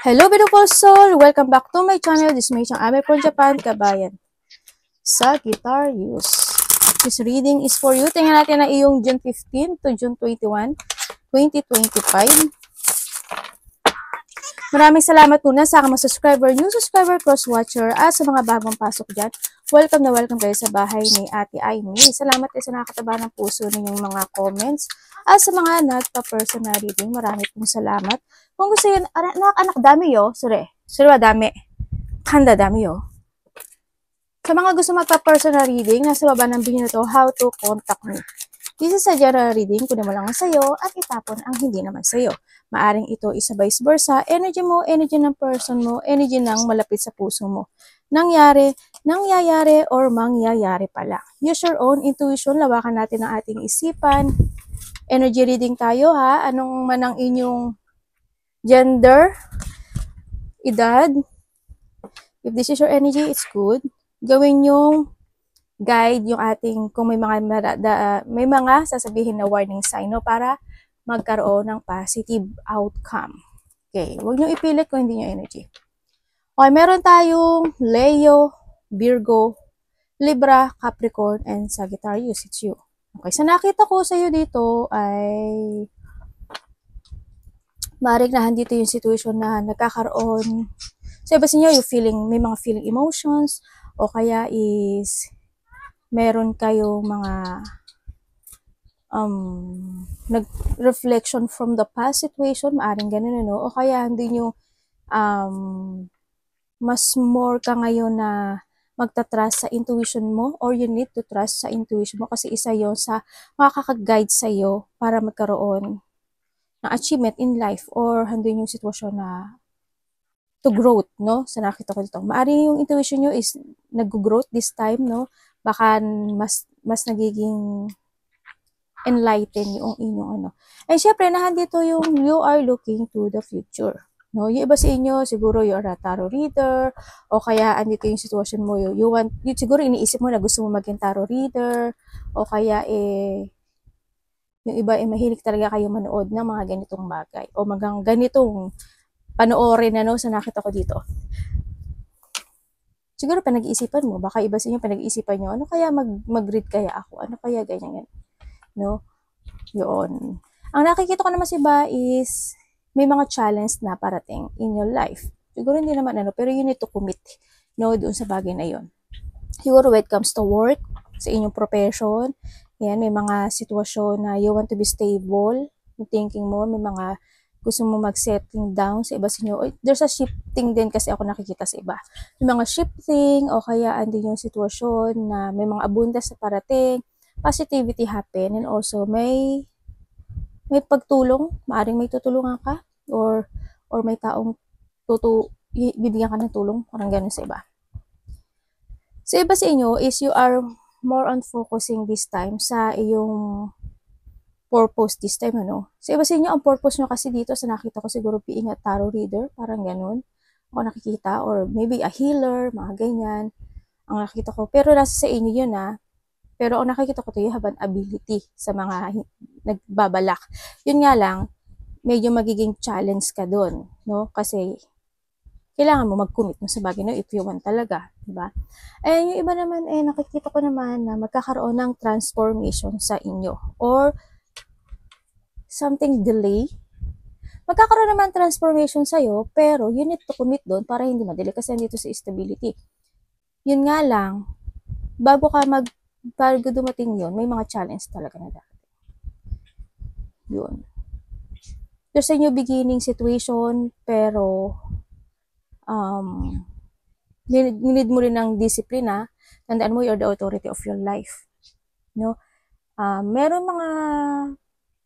Hello beautiful soul! Welcome back to my channel. This is Mei Chang Ame from Japan, kabayan. Sagittarius. This reading is for you. Tingnan natin na iyong June 15 to June 21, 2025. Maraming salamat muna sa mga subscriber, new subscriber, cross-watcher, at sa mga bagong pasok dyan. Welcome na welcome kayo sa bahay ni Ate Aimee. Salamat din sa nakakataba ng puso ninyong mga comments. At sa mga nagpa-personal reading, marami pong salamat. Kung gusto yun, anak dami yo, sure dami. Handa dami yo. Sa mga gusto magpa-personal reading, nasa baba ng video na to, how to contact me. This is a general reading, kunin mo lang ang sayo at itapon ang hindi naman sayo. Maaring ito isa vice versa, energy mo, energy ng person mo, energy ng malapit sa puso mo. Nangyayari, or mangyayari pala. Use your own intuition, lawakan natin ang ating isipan. Energy reading tayo ha, anong man ang inyong gender, edad. If this is your energy, it's good. Gawin yung guide yung ating, kung may mga sasabihin na warning sign, no, para magkaroon ng positive outcome. Okay, huwag nyo ipilit kung hindi nyo energy. Okay, meron tayong Leo, Virgo, Libra, Capricorn, and Sagittarius. It's you. Okay, sa nakita ko sa iyo dito ay maaaring na dito yung situation na nagkakaroon. So, iba sa inyo, yung feeling, may mga feeling emotions, o kaya is meron kayong mga nag-reflection from the past situation, maaaring ganun, ano? O kaya hindi nyo mas more ka ngayon na magta-trust sa intuition mo, or you need to trust sa intuition mo kasi isa yon sa makaka-guide sa iyo para magkaroon ng achievement in life, or handun yung sitwasyon na to growth, no? Sa nakita ko dito. Maaaring yung intuition nyo is nag-growth this time, no? Baka mas nagiging enlighten yung inyong ano. And syempre, nahandito yung you are looking to the future. No, yung iba sa inyo, siguro you are a tarot reader, o kaya andito yung situation mo, siguro iniisip mo na gusto mo maging tarot reader, o kaya yung iba mahilig talaga kayo manood ng mga ganitong bagay, o ganitong panoorin na, no, sa nakita ko dito. Siguro pinag-iisipan mo, baka iba sa inyo pinag-iisipan nyo, ano kaya mag-read kaya ako, ano kaya ganyan, no? Yun. Ang nakikita ko naman si iba is may mga challenge na parating in your life. Siguro hindi naman ano, pero you need to commit, no, doon sa bagay na yon. Siguro when it comes to work, sa inyong profession, yan, may mga sitwasyon na you want to be stable, yung thinking mo, may mga gusto mo mag-setting down sa iba sa inyo. There's a shifting din kasi ako nakikita sa iba. May mga shifting, o kaya andin yung sitwasyon na may mga abundance sa parating, positivity happen, and also may pagtulong, maaring may tutulungan ka, or may taong bibigyan ka ng tulong, parang ganun sa iba. Sa iba sa inyo is you are more on focusing this time sa iyong purpose this time, ano. Sa iba sa inyo, ang purpose nyo kasi dito, sa nakita ko siguro being a tarot reader, parang ganun, ako nakikita, or maybe a healer, mga ganyan, ang nakita ko. Pero nasa sa inyo yun, pero ang nakikita ko to, you have an ability sa mga nagbabalak. Yun nga lang, medyo magiging challenge ka doon, no? Kasi kailangan mo mag-commit mo sa bagay na if you want talaga, diba? And yung iba naman, nakikita ko naman na magkakaroon ng transformation sa inyo, or something delay. Magkakaroon naman transformation sa'yo, pero you need to commit doon para hindi madali kasi dito sa stability. Yun nga lang, bago dumating yun, may mga challenge talaga na darating. Yun. There's a new beginning situation, pero need mo rin ng disiplina. Tandaan mo, you're the authority of your life, no? Meron mga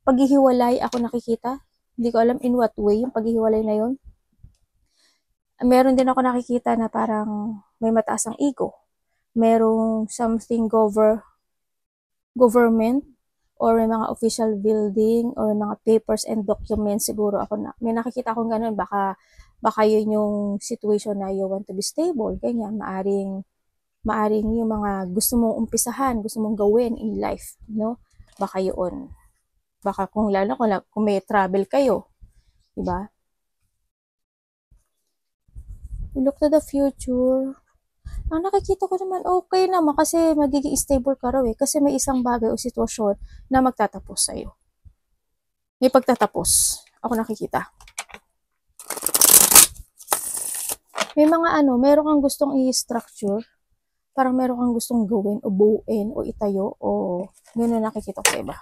paghihiwalay ako nakikita, hindi ko alam in what way yung paghihiwalay na yun. Meron din ako nakikita na parang may mataas ang ego, merong something government, or may mga official building, or mga papers and documents, siguro ako may nakikita akong ganun, baka yun yung situation na you want to be stable, ganyan, maaring yung mga gusto mong umpisahan, gusto mong gawin in life, no? Baka yun. Baka kung may travel kayo, diba? You look to the future. Ang nakikita ko naman, okay naman kasi magiging stable ka raw eh. Kasi may isang bagay o sitwasyon na magtatapos sa'yo. May pagtatapos. Ako nakikita. May mga meron kang gustong i-structure. Parang meron kang gustong gawin o buuin o itayo o gano'n nakikita ko sa iba.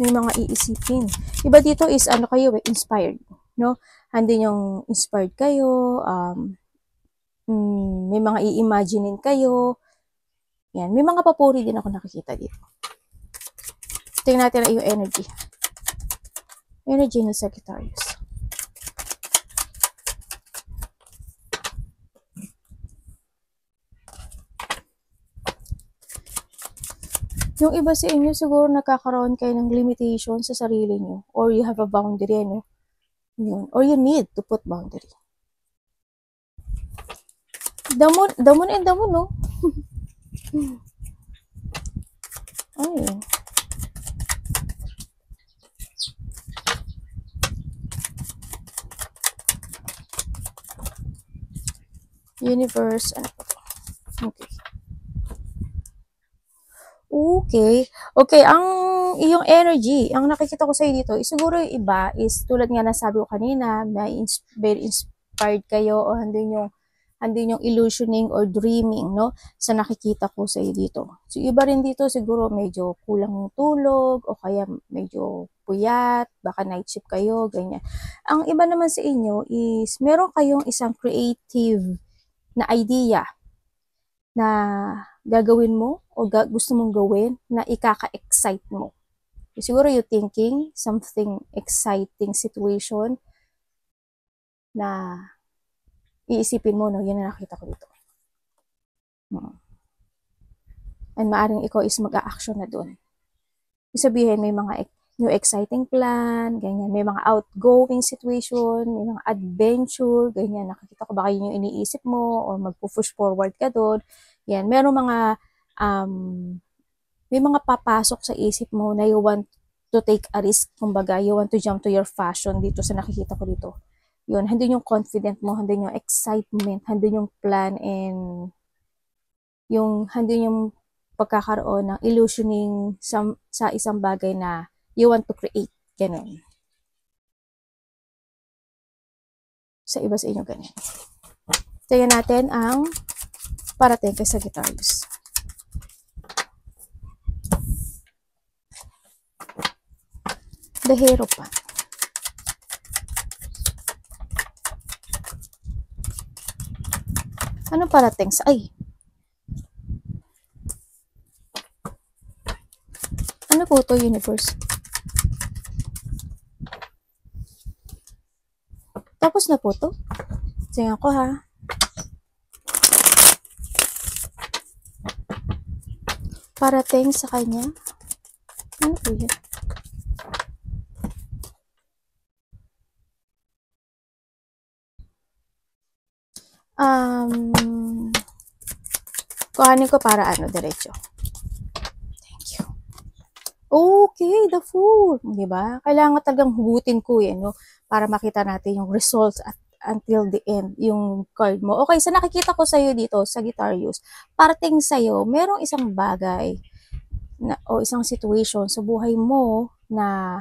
May mga iisipin. Iba dito is kayo inspired. No? Hindi yung inspired kayo, may mga i-imaginein kayo. Yan. May mga papuri din ako nakikita dito. Tingnan natin yung energy. Energy ng Sagittarius. Yung iba sa inyo, siguro nakakaroon kayo ng limitation sa sarili nyo. Or you have a boundary, no? Yun. Or you need to put boundary. The moon and the moon, no? Ay. Universe, ano pa to? Okay. Okay, ang iyong energy, ang nakikita ko sa iyo dito, siguro yung iba is tulad nga nasabi ko kanina, very inspired kayo o handun yung illusioning or dreaming, no? Sa nakikita ko sa iyo dito. So, iba rin dito siguro medyo kulang ng tulog o kaya medyo puyat, baka night shift kayo, ganyan. Ang iba naman sa inyo is meron kayong isang creative na idea na gagawin mo o gusto mong gawin na ikaka-excite mo. Siguro you thinking something exciting situation na iisipin mo, no? Yan na nakita ko dito. And maaring ikaw is mag-a-action na doon. Sabihin, may mga new exciting plan, ganyan. May mga outgoing situation, may mga adventure, ganyan. Nakikita ko baka yun yung iniisip mo o mag-push forward ka doon. Yan. Meron mga, may mga papasok sa isip mo na you want to take a risk. Kumbaga, you want to jump to your fashion dito sa nakikita ko dito. Yun, handun yung confident mo, handun yung excitement, handun yung plan, and handun yung pagkakaroon ng illusioning sa isang bagay na you want to create. Ganun. Sa iba sa inyo, ganun. Tingnan natin ang parating kay Sagittarius. The Hierophant. Ano parating sa... Ay! Ano po to, universe? Tapos na po to. Tingnan ko ha. Parating sa kanya. Ano po yan? Kuhanin ko para diretso. Thank you. Okay, the Fool. Diba? Kailangan talagang hugutin ko no? Para makita natin yung results at until the end, yung card mo. Okay, so nakikita ko sa'yo dito, Sagittarius, parating sa'yo, merong isang bagay o isang situation sa buhay mo na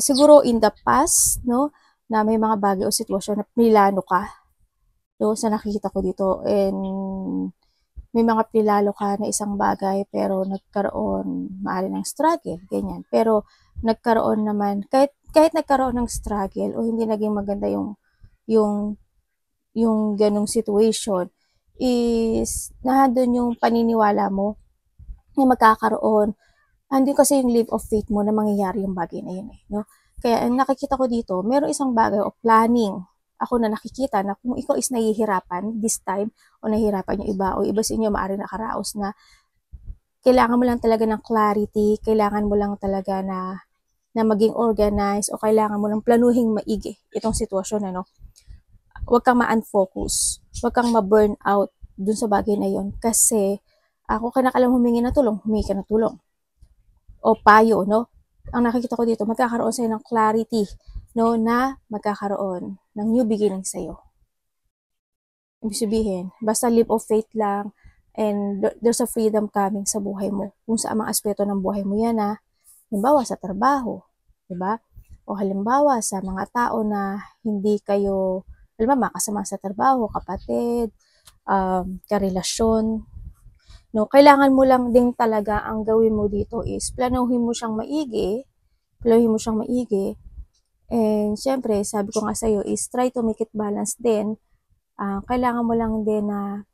siguro in the past, no, na may mga bagay o sitwasyon na pilano ka, no, sa nakikita ko dito, and may mga pilalo ka na isang bagay pero nagkaroon maari ng struggle, ganyan. Pero nagkaroon naman, kahit nagkaroon ng struggle o hindi naging maganda yung ganong situation, is nandun yung paniniwala mo na magkakaroon, andun kasi yung leap of faith mo na mangyayari yung bagay na yun no? Kaya ang nakikita ko dito, meron isang bagay o planning ako na nakikita na kung ikaw is nahihirapan this time o nahihirapan yung iba o iba sa inyo maaari nakaraos na kailangan mo lang talaga ng clarity, kailangan mo lang talaga na maging organized o kailangan mo lang planuhin maigi itong sitwasyon Huwag kang ma-unfocus, huwag kang ma-burn out dun sa bagay na yon kasi kung ka nakalang humingi ng tulong, humingi ka ng tulong o payo, no? ang nakikita ko dito, magkakaroon sa'yo ng clarity, no, na magkakaroon ng new beginning sa'yo. Ibig sabihin, basta leap of faith lang, and there's a freedom coming sa buhay mo. Kung sa mga aspeto ng buhay mo yan, halimbawa sa trabaho, diba? O halimbawa sa mga tao na hindi kayo, halimbawa makasama sa trabaho, kapatid, karelasyon, no? Kailangan mo lang din talaga, ang gawin mo dito is planuhin mo siyang maigi, and syempre, sabi ko nga sa'yo is try to make it balance din. Kailangan mo lang din na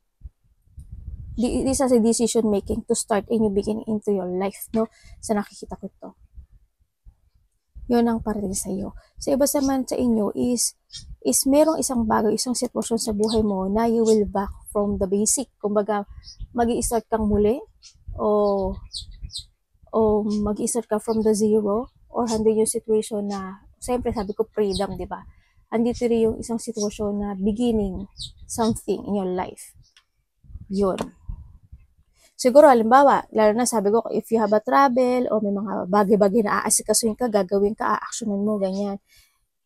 this is a decision making to start a new beginning into your life, no? Sa nakikita ko to. Yun ang parating sa iyo. Sa iba naman sa inyo is merong isang bagay, isang sitwasyon sa buhay mo na you will back from the basic. Kumbaga, mag-i-start kang muli o mag-i-start ka from the zero, or handle yung situation na, siyempre sabi ko freedom, di ba? Andito rin yung isang sitwasyon na beginning something in your life. Yun. Siguro, halimbawa, lalo na sabi ko, if you have a travel, o may mga bagay-bagay na aasikasuhin ka, gagawin ka, aaksyonan mo, ganyan.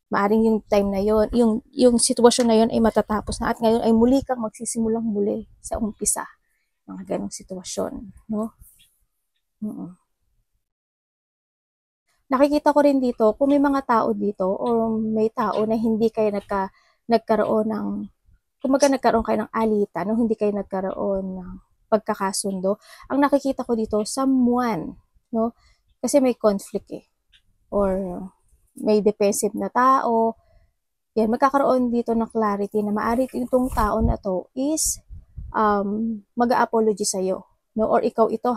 Maaring yung time na yon, yung sitwasyon na yon ay matatapos na, at ngayon ay muli kang magsisimulang muli sa umpisa. Mga ganong sitwasyon, no? Nakikita ko rin dito, kung may mga tao dito, o may tao na hindi kayo nagkaroon ng, kumaga nagkaroon kayo ng alitan, no? Hindi kayo nagkaroon ng pagkakasundo. Ang nakikita ko dito, someone, no? Kasi may conflict or may defensive na tao. Yan, magkakaroon dito ng clarity na maaari itong tao na to is mag-a-apology sa'yo, no? Or ikaw ito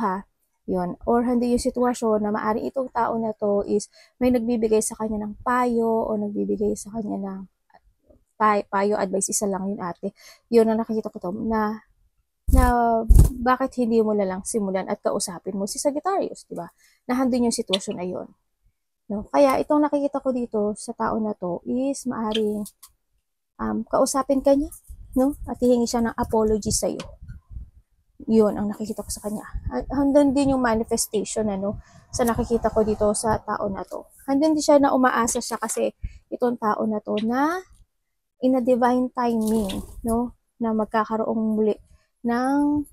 yun. Or hindi yung sitwasyon na maaari itong tao na to is may nagbibigay sa kanya ng payo, o nagbibigay sa kanya ng payo, advice, isa lang yun ate. Yun ang nakikita ko to, na bakit hindi mo na lang simulan at kausapin mo si Sagittarius, di ba? Na handun yung sitwasyon na yun. No? Kaya itong nakikita ko dito sa tao na to is maaring kausapin ka niya, no? At hihingi siya ng apology sa iyo. Yun ang nakikita ko sa kanya. Handun din yung manifestation sa nakikita ko dito sa tao na to. Handun din siya na umaasa siya kasi itong tao na to na in a divine timing, no? Na magkakaroong muli ng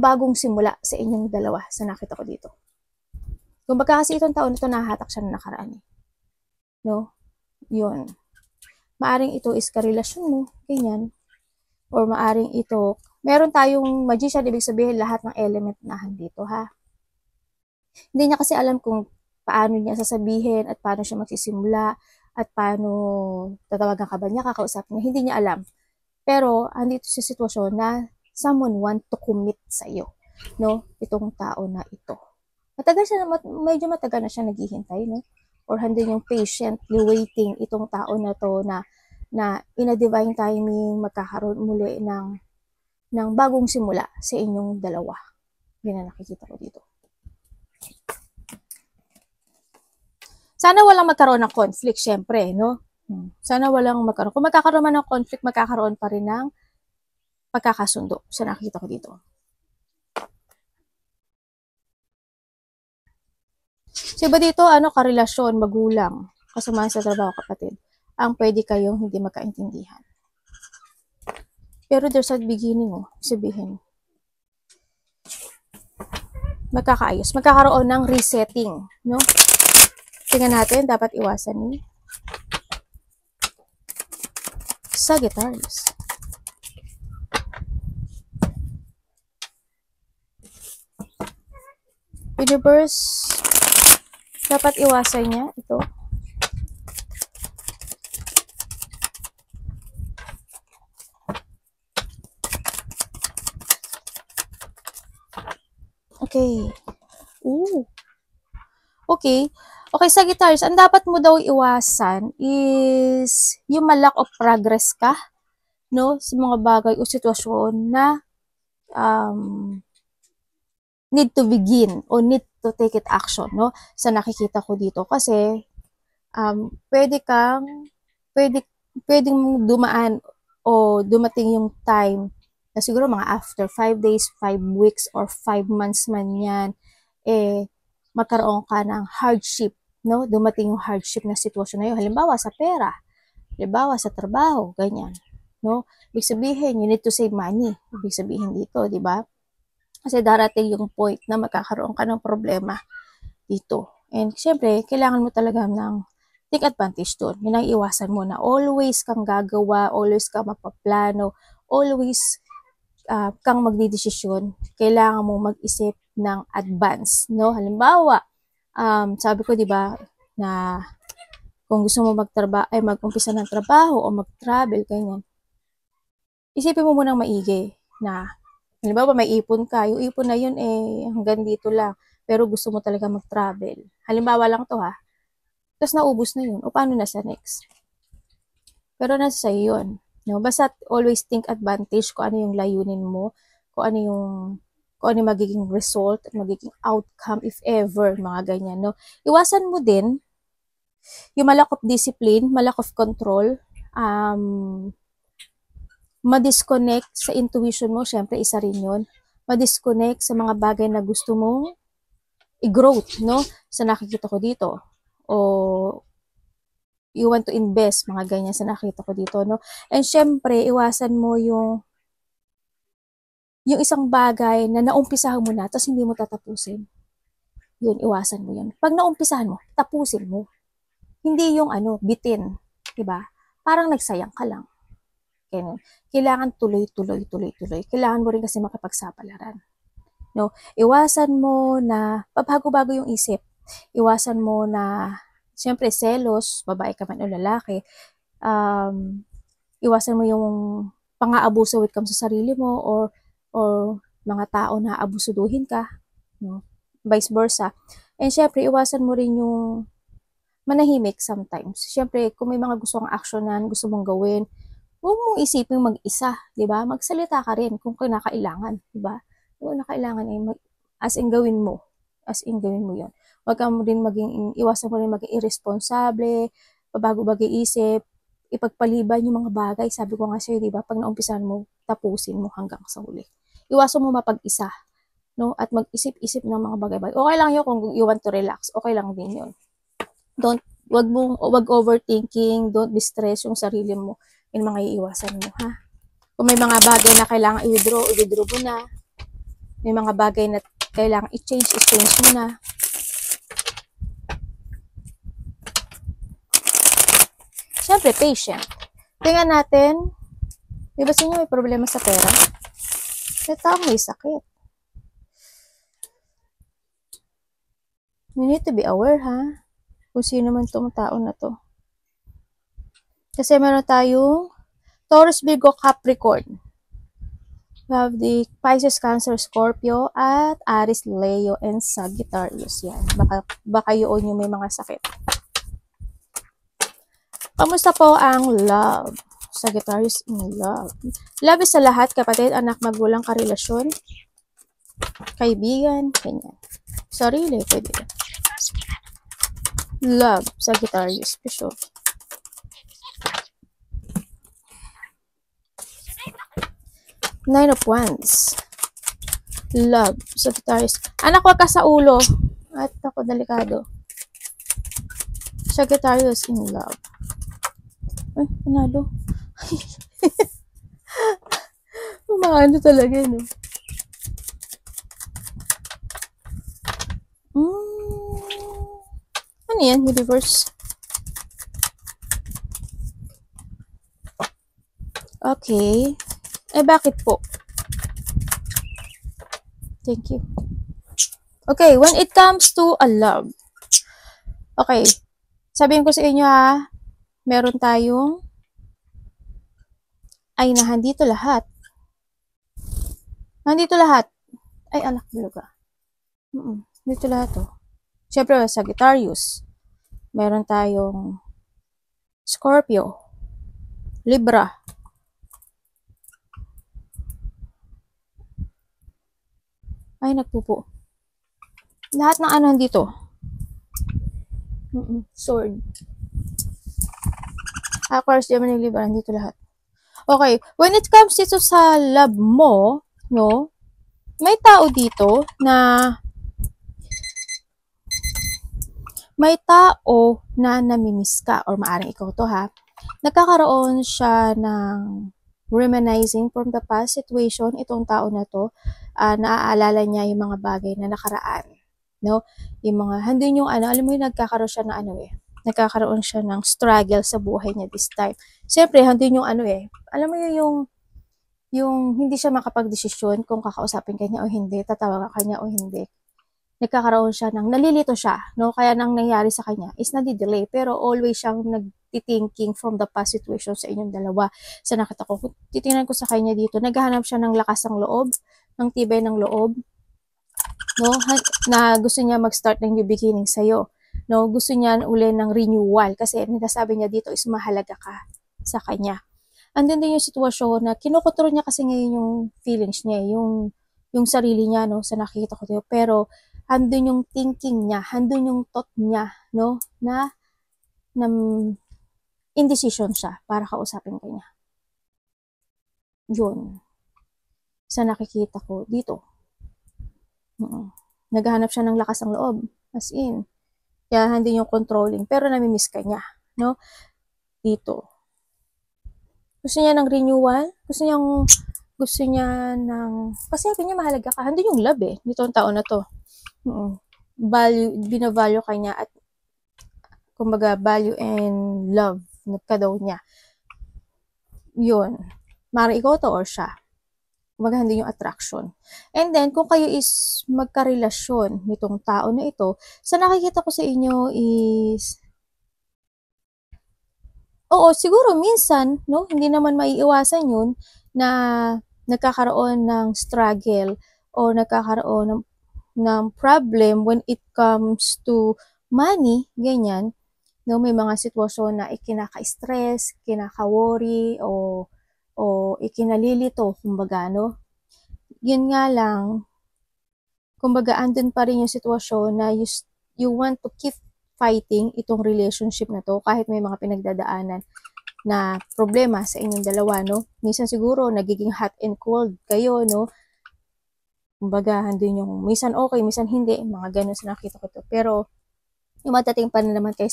bagong simula sa inyong dalawa sa nakita ko dito. Kung baka kasi itong taon na ito nahatak siya na nakaraan no? Yun. Maaring ito is karelasyon mo, ganyan. Or maaring ito, meron tayong magician, ibig sabihin lahat ng element na dito Hindi niya kasi alam kung paano niya sasabihin at paano siya magsisimula at paano tatawagan ka ba niya, kakausapin niya, hindi niya alam. Pero, andito sa sitwasyon na someone want to commit sa iyo, no? Itong tao na ito. Medyo matagal na siya naghihintay, no? Or handin yung patiently waiting itong tao na to na in a divine timing magkakaroon muli ng bagong simula sa inyong dalawa. Yun ang nakikita ko dito. Sana walang magkaroon ng conflict, syempre, no? Sana walang magkaroon. Kung magkakaroon man ng conflict, magkakaroon pa rin ng pagkakasundo. So, nakikita ko dito. So, iba dito, karelasyon, magulang, kasama sa trabaho, kapatid, ang pwede kayong hindi magkaintindihan. Pero there's a beginning, sabihin. Magkakaayos. Magkakaroon ng resetting, no? Tingnan natin, dapat iwasan ni Sagittarius. Universe, dapat iwasan niya ito. Okay. Okay. Okay, Sagittarius, ang dapat mo daw iwasan is yung lack of progress ka, no? Sa mga bagay o sitwasyon na need to begin o need to take it action, no? Sa nakikita ko dito kasi pwedeng dumaan o dumating yung time na siguro mga after 5 days, 5 weeks, or 5 months man yan, magkaroon ka ng hardship, no? Dumating yung hardship na sitwasyon na yun. Halimbawa, sa pera, halimbawa, sa trabaho, ganyan, no? Ibig sabihin, you need to save money. Ibig sabihin dito, di ba? Kasi darating yung point na magkakaroon ka ng problema dito. And syempre, kailangan mo talaga ng take advantage doon. Yun ang iwasan mo na always kang gagawa, always kang magpaplano, always kang magdidesisyon. Kailangan mo mag-isip ng advance, no? Halimbawa, sabi ko, di ba, na kung gusto mo mag-umpisa ng trabaho o mag-travel, ganyan, isipin mo munang maigi na, halimbawa, may ipon ka, yung ipon na yun, hanggang dito lang, pero gusto mo talaga mag-travel. Halimbawa lang to ha, tapos naubos na yun, o paano na sa next? Pero nasa sa'yo yun. No? Basta always think advantage kung ano yung layunin mo, kung ano yung magiging result, magiging outcome if ever, mga ganyan, no? Iwasan mo din yung lack of discipline, lack of control, ma-disconnect sa intuition mo, syempre isa rin yun. Ma-disconnect sa mga bagay na gusto mong i-growth, no? Sa nakikita ko dito. O you want to invest, mga ganyan sa nakita ko dito, no? And syempre, iwasan mo yung isang bagay na naumpisahan mo na, tapos hindi mo tatapusin. Yun, iwasan mo yun. Pag naumpisahan mo, tapusin mo. Hindi yung bitin. Diba? Parang nagsayang ka lang. Kailangan tuloy. Kailangan mo rin kasi makipagsapalaran. No? Iwasan mo na, pabago-bago yung isip. Iwasan mo na, siyempre, selos, babae ka man o lalaki. Iwasan mo yung pang-aabuso with come sa sarili mo or mga tao na abusuduhin ka, no? Vice versa. And syempre, iwasan mo rin yung manahimik sometimes. Syempre, kung may mga gusto kang actionan, gusto mong gawin, huwag mong isipin mag-isa, di ba? Magsalita ka rin kung kinakailangan, di ba? Kung nakailangan as in gawin mo. As in gawin mo yun. Huwag ka mo rin iwasan mo rin maging irresponsable, pabago-bago isip, ipagpaliban yung mga bagay. Sabi ko nga sa'yo, di ba? Pag naumpisahan mo, tapusin mo hanggang sa huli. Iwasan mo mapag-isa, no? At mag-isip-isip ng mga bagay-bagay. Okay lang yun kung you want to relax. Okay lang din yun. Wag overthinking, don't distress yung sarili mo. Yung mga iiwasan mo, ha? Kung may mga bagay na kailangan i-withdraw mo na. May mga bagay na kailangan i-change mo na. Siyempre, patient. Tingnan natin, di ba sinyo may problema sa pera? May taong may sakit. You need to be aware, ha? Kung sino man itong tao na to. Kasi meron tayong Taurus, Virgo, Capricorn. We have the Pisces, Cancer, Scorpio, at Aries, Leo, and Sagittarius. Yan. Baka yun yung may mga sakit. Kamusta po ang love? Sagittarius in love. Love is sa lahat, kapatid, anak, magulang, karelasyon, kaibigan, ganyan. Sarili, pwede. Love, Sagittarius, for sure. Nine of Wands. Love, Sagittarius. Anak, wag ka sa ulo. At ako, delikado. Sagittarius in love. Ay, panalo. Mga talaga, no? Ano yan, universe? Okay. Bakit po? Thank you. Okay, when it comes to a love. Okay. Sabihin ko sa inyo ha, meron tayong nandito lahat. Nandito lahat. Ay, alak, buluga. Dito lahat to. Siyempre, Sagittarius. Meron tayong Scorpio. Libra. Ay, nagpupo. Lahat ng nandito. Sword. Aquarius, Gemini, Libra, nandito lahat. Okay, when it comes dito sa love mo, no, may tao dito na may tao na namimiss ka, or maaring ikaw to ha, nagkakaroon siya ng reminiscing from the past situation, itong tao na to, naaalala niya yung mga bagay na nakaraan, no? Yung mga, handun yung alam mo yung nagkakaroon siya ng nagkakaroon siya ng struggle sa buhay niya this time. Siyempre, handun yung alam mo yung hindi siya makapag-desisyon kung kakausapin ka niya o hindi, tatawagan ka niya o hindi. Nagkakaroon siya nalilito siya, no? Kaya nang nangyari sa kanya is nadi-delay, pero always siyang nagtithinking from the past situation sa inyong dalawa. Sa nakita ko, titingnan ko sa kanya dito, naghahanap siya ng lakas ng loob, ng tibay ng loob, no? Na gusto niya mag-start ng new beginning sa'yo, no? Gusto niya uli ng renewal, kasi nasabi niya dito is mahalaga ka sa kanya. Andun din yung sitwasyon na kinokontrol niya kasi ngayon yung feelings niya, yung sarili niya, no, sa nakikita ko dito. Pero andun yung thinking niya, andun yung thought niya, no, na indecision siya para kausapin ka niya. Yun. Sa nakikita ko dito. Naghahanap siya ng lakas ng loob. As in. Kaya andun yung controlling. Pero namimiss ka niya, no, dito. Gusto niya ng renewal, gusto niya ng, kasi sabi niya mahalaga ka, handun yung love nitong tao na to. Binavalue ka niya at kumbaga value and love ka daw niya. Yun. Mara ikaw to or siya. Kumbaga handun yung attraction. And then, kung kayo is magkarelasyon nitong tao na ito, sa nakikita ko sa inyo is, oo, siguro minsan, no, hindi naman maiiwasan yun na nagkakaroon ng struggle o nagkakaroon ng problem when it comes to money, ganyan. No, may mga sitwasyon na ikinaka-stress, kinaka-worry, o ikinalilito, kumbaga, no. Yun nga lang, kumbaga, andun pa rin yung sitwasyon na you want to keep fighting itong relationship na to kahit may mga pinagdadaanan na problema sa inyong dalawa, no? Minsan siguro nagiging hot and cold kayo, no? Kumbaga, andun yung minsan okay, minsan hindi, mga ganun sa nakita ko to. Pero matating pa na naman kayo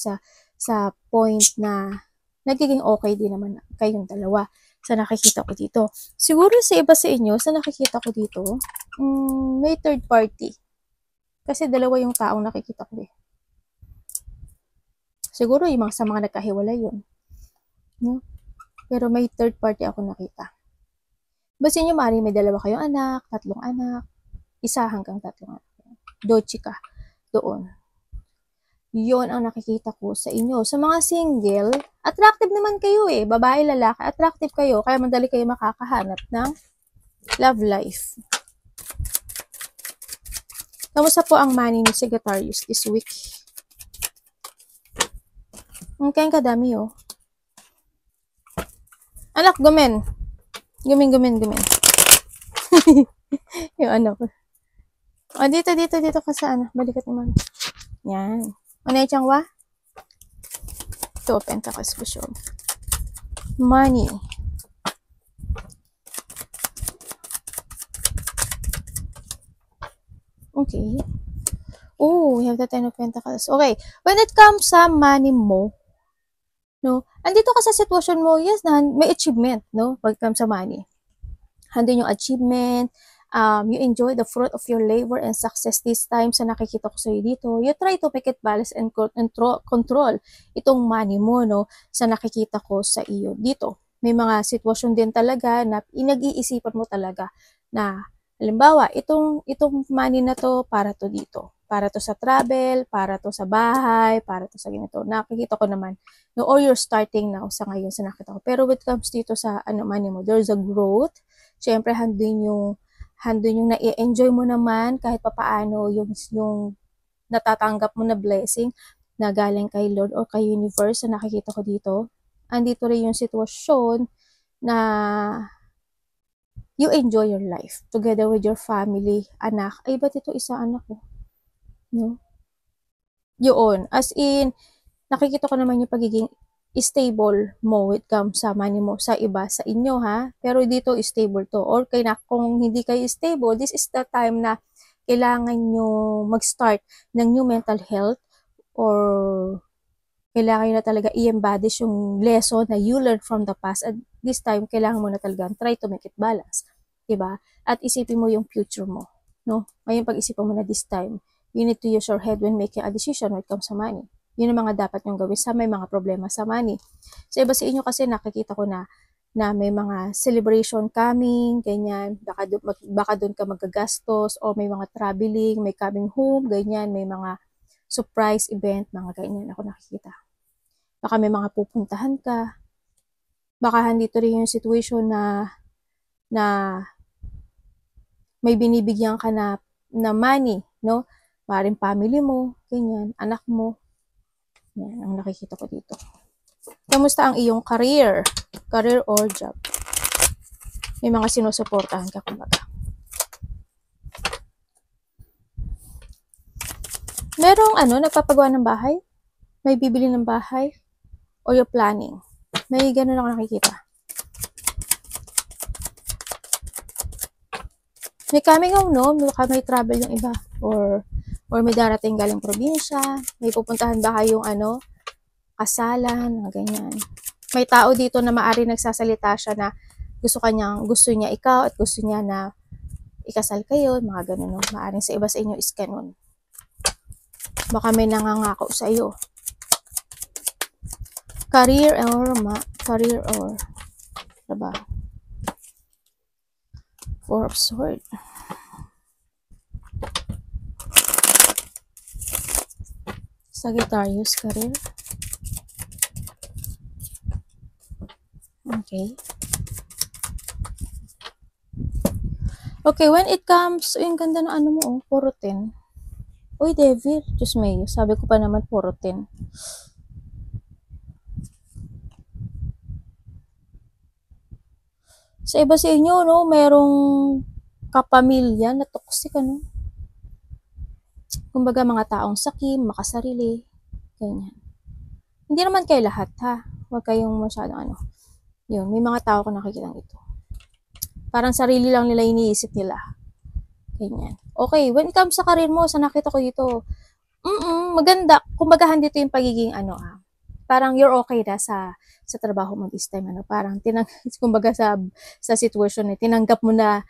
sa point na nagiging okay din naman kayong dalawa sa nakikita ko dito. Siguro sa iba sa inyo, sa nakikita ko dito, may third party. Kasi dalawa yung taong nakikita ko Siguro yung sa mga nagkahiwalay yun. No? Pero may third party ako nakita. Basta nyo, maaaring may dalawa kayong anak, tatlong anak, isa hanggang tatlong anak. Dochi ka doon. Yun ang nakikita ko sa inyo. Sa mga single, attractive naman kayo babae, lalaki, attractive kayo, kaya madali kayo makakahanap ng love life. Kamusta po ang money ni Sagittarius this week? Kaya kadami Anak, gumen. Gumen. Yung ano ko. Dito ka sa balikat naman. Yan. Ano yung changwa? Ito, Pentacles ko show. Money. Okay. Oh, we have the Ten of Pentacles. Okay. When it comes sa money mo, no, andito ka sa sitwasyon mo, yes, na may achievement, no, pag comes sa money. Handun yung achievement, you enjoy the fruit of your labor and success this time sa nakikita ko sa'yo dito. You try to make it balance and control itong money mo, no, sa nakikita ko sa iyo dito. May mga sitwasyon din talaga na inag-iisipan mo talaga na, halimbawa, itong money na to para to dito. Para to sa travel, para to sa bahay, para to sa ganito. Nakikita ko naman, no, or you're starting now sa ngayon sa nakita ko. Pero when it comes dito sa money mo, there's a growth. Siyempre, handun yung na-enjoy mo naman kahit papaano yung natatanggap mo na blessing na galing kay Lord or kay Universe na nakikita ko dito. Andito rin yung sitwasyon na you enjoy your life together with your family, anak. Ay, ba't ito isa anak ko? No? Yun. As in, nakikita ko naman yung pagiging stable mo with comes sa money mo sa iba, sa inyo ha. Pero dito stable to. Or kung hindi kayo stable, this is the time na kailangan nyo mag-start ng new mental health or kailangan nyo na talaga i-embodish yung lesson na you learned from the past. At this time, kailangan mo na talaga try to make it balance. Diba? At isipin mo yung future mo. No? Ngayon, pag-isipan mo na this time, you need to use your head when making a decision when it comes to money. Yun ang mga dapat nyong gawin sa may mga problema sa money. So, iba sa inyo kasi nakikita ko na may mga celebration coming, ganyan, baka doon ka magagastos, o may mga traveling, may coming home, ganyan, may mga surprise event, mga ganyan ako nakikita. Baka may mga pupuntahan ka. Baka handito rin yung situation na may binibigyan ka na money, no? Maaaring family mo, ganyan, anak mo. Yan, ang nakikita ko dito. Kamusta ang iyong career or job? May mga sinusuportahan ka, kumbaga. Merong nagpapagawa ng bahay? May bibili ng bahay? O you're planning? May ganun ako nakikita. May coming home, no? May travel yung iba. Or may darating galing probinsya. May pupuntahan ba kayong kasalan, ganyan. May tao dito na maari nagsasalita siya na gusto niya ikaw at gusto niya na ikasal kayo, mga ganun, no? Maaring sa iba sa inyo is ganun. Baka may nangangako sa iyo. Career or trabaho. Four of Swords. Sagittarius, career. Okay. Okay, when it comes, yung ganda na mo, puro 10. Uy, Devil, Diyos may, sabi ko pa naman puro 10. Sa iba sa inyo, no, merong kapamilya na toxic, Kumbaga, mga taong sakim, makasarili, ganyan. Hindi naman kayo lahat, ha? Huwag kayong masyadong Yun, may mga tao ko nakikita ito. Parang sarili lang nila iniisip nila. Ganyan. Okay, when it comes sa career mo, sa nakita ko dito, maganda. Kumbaga, dito yung pagiging parang you're okay na sa trabaho mo this time, parang kumbaga sa situation tinanggap mo na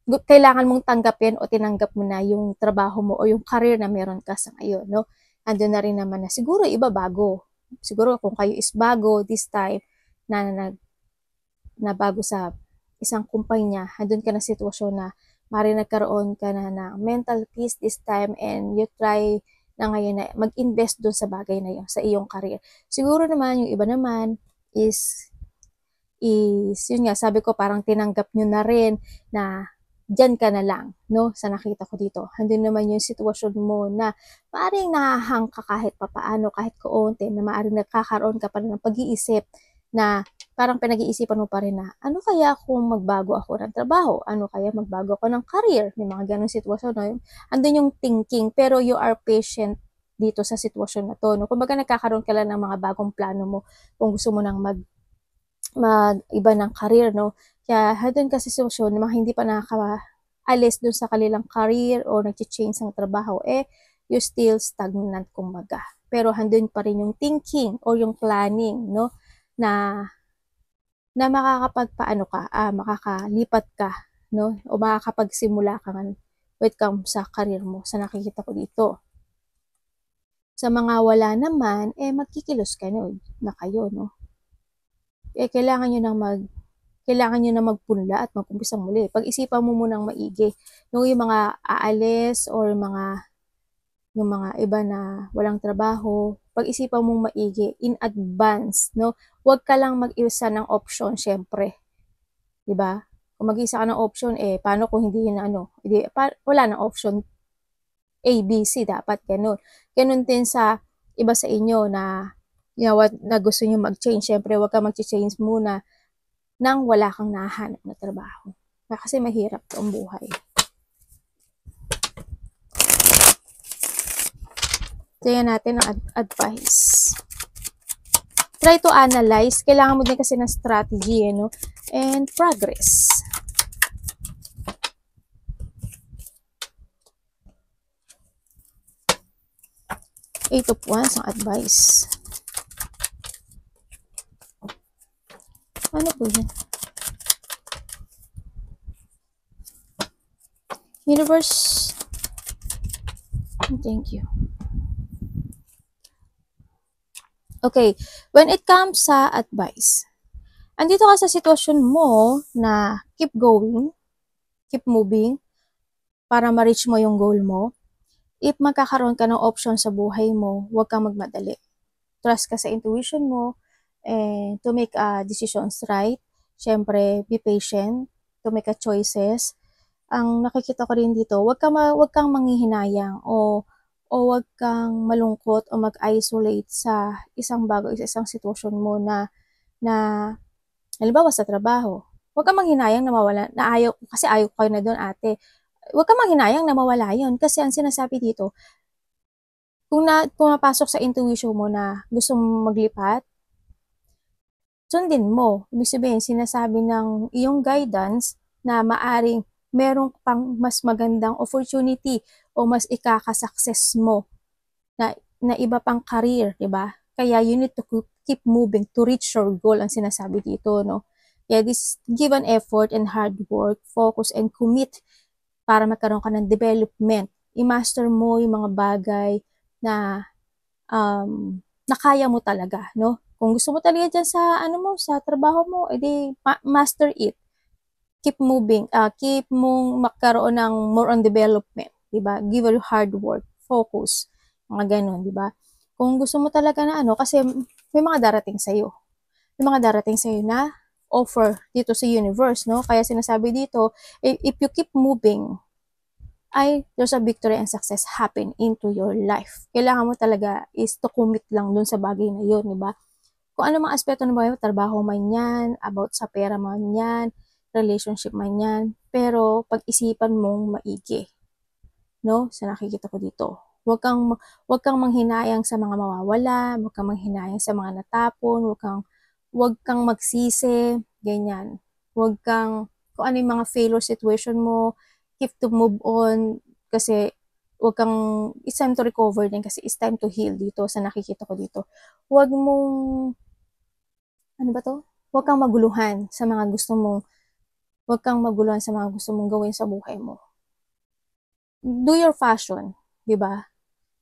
kailangan mong tanggapin o tinanggap mo na yung trabaho mo o yung career na meron ka sa ngayon, no? Andun na rin naman na siguro iba bago. Siguro kung kayo is bago this time na bago sa isang kumpanya, andun ka na sitwasyon na mari nagkaroon ka na mental peace this time and you try na ngayon na mag-invest dun sa bagay na yun, sa iyong career. Siguro naman, yung iba naman is yun nga, sabi ko parang tinanggap nyo na rin na dyan ka na lang, no? Sa nakita ko dito. Andun naman yung sitwasyon mo na maaaring nahahang ka kahit papaano, kahit kaunti, na maaaring nakakaroon ka pa ng pag-iisip na parang pinag-iisipan mo pa rin na, ano kaya kung magbago ako ng trabaho? Ano kaya magbago ako ng career? May mga ganong sitwasyon, no? Andun yung thinking, pero you are patient dito sa sitwasyon na to, no? Kumbaga nagkakaroon ka lang ng mga bagong plano mo kung gusto mo nang mag-iba ng career, no? Kaya doon kasi sitwasyon, mga hindi pa nakaka-alis doon sa kanilang career o nag-change ng trabaho, you still stagnant, kumbaga. Pero handun pa rin yung thinking o yung planning, no? Na makakalipat ka, no? O makakapagsimula ka when it comes sa career mo, sa nakikita ko dito. Sa mga wala naman, magkikilos ka na kayo, no? Kailangan nyo na magpunla at mag-umpisa muli. Pag-isipan mo munang maigi. Yung mga aalis or yung mga iba na walang trabaho, pag-isipan mong maigi in advance, no? Huwag ka lang mag-isa ng option, syempre. 'Di ba? Kung mag-isa ka ng option, paano kung hindi yun wala nang option A, B, C, dapat ganun. Ganun din sa iba sa inyo na gusto nyo mag-change. Syempre, huwag ka mag-change muna nang wala kang nahanap na trabaho. Kasi mahirap ang buhay. Tingnan natin ang advice. Try to analyze. Kailangan mo din kasi ng strategy, no? And progress. Eight of Wands ang advice. Ano po yan? Universe, thank you. Okay, when it comes sa advice, andito ka sa sitwasyon mo na keep going, keep moving, para ma-reach mo yung goal mo. If magkakaroon ka ng option sa buhay mo, huwag kang magmadali. Trust ka sa intuition mo, and to make decisions right. Siyempre, be patient to make a choices. Ang nakikita ko rin dito, wag kang manghihinayang o wag kang malungkot o mag-isolate sa isang isang sitwasyon mo na halimbawa sa trabaho. Wag kang manghinayang na mawala, kasi ayaw ko na doon, ate. Wag kang manghinayang na mawala yun kasi ang sinasabi dito, kung pumapasok sa intuition mo na gusto mong maglipat, sundin mo. Ibig sabihin, sinasabi ng iyong guidance na maaring merong pang mas magandang opportunity o mas ikaka-success mo na iba pang career, di ba? Kaya you need to keep moving to reach your goal ang sinasabi dito, no? Kaya give an effort and hard work, focus and commit para magkaroon ka ng development. I-master mo yung mga bagay na kaya mo talaga, no? Kung gusto mo talaga dyan sa sa trabaho mo, edi master it. Keep moving, keep mong magkaroon ng more on development, di ba? Give your hard work, focus, mga ganun, di ba? Kung gusto mo talaga na kasi may mga darating sa'yo. May mga darating sa'yo na offer dito sa universe, no? Kaya sinasabi dito, if you keep moving, there's a victory and success happen into your life. Kailangan mo talaga is to commit lang dun sa bagay na yun, di ba? Kung ano mga aspeto ng buhay mo, trabaho man yan, about sa pera man yan, relationship man yan, pero pag-isipan mong maigi, no? Sa nakikita ko dito. Huwag kang manghinayang sa mga mawawala, huwag kang manghinayang sa mga natapon, huwag kang magsisi, ganyan. Kung ano yung mga failure situation mo, keep to move on, kasi it's time to recover din, kasi it's time to heal dito sa nakikita ko dito. Huwag mong, huwag kang maguluhan sa mga gusto mong gawin sa buhay mo. Do your passion, di ba?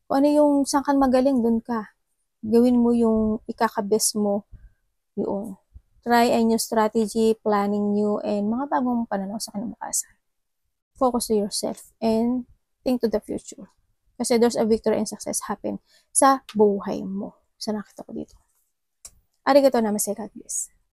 Kung ano yung saan ka magaling, dun ka. Gawin mo yung ikaka-best mo, yun. Try a new strategy, planning new, and mga bagong pananaw sa kinabukasan. Focus to yourself and think to the future. Kasi there's a victory and success happen sa buhay mo. Sa nakita ko dito. Arigato namaste, God bless.